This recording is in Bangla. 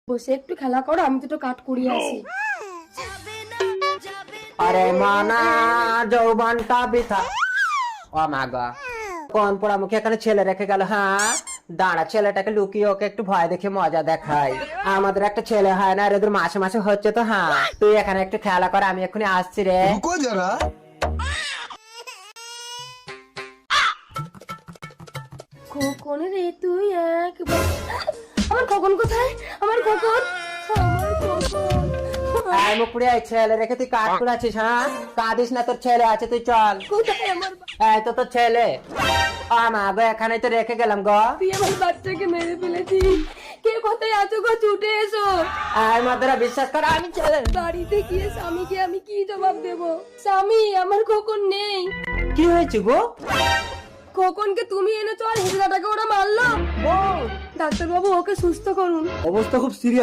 বসে একটু খেলা করো, আমি দুটো কাট করিয়ে আসি। আরে মানা যৌবনটা বৃথা। ও মা গো, কোন পোড়ামুখী এখানে ছেলে রেখে গেল? হ্যাঁ দাঁড়া, ছেলেটাকে লুকিয়ে ওকে একটু ভয় দেখে মজা দেখাই। আমাদের একটা ছেলে হয় না, আর এদের মাসে মাসে হচ্ছে তো। হ্যাঁ তুই এখানে একটু খেলা কর, আমি এক্ষুনি আসছি রে। रुको जरा। খোকন রে তুই একবার, আমার খোকন কোথায়? আমার খোকন, আমার খোকন এই মুকুড়ি, এই ছেলে রেখে তুই কাজ করাচ্ছিস? হ্যাঁ কাঁদিস না, তোর ছেলে আছে, তুই চল। কোথায় আমার এই তো তোর ছেলে। ও মা গো, এখানে তো রেখে গেলাম গো। তুই আমার বাচ্চাকে মেরে ফেলেছিস। কে কোথায় আছো গো? ছুটে এসো। এই মাদারা, বিশ্বাস কর আমি ছেলে। বাড়িতে গিয়ে স্বামীকে আমি কি জবাব দেব? স্বামী, আমার খোকন নেই। কি হয়েছে গো? খোকনকে তুমি এনেছো আর হিজড়াটাকে ওরা মারলো। ডাক্তারবাবু, ওকে সুস্থ করুন। অবস্থা খুব সিরিয়াস।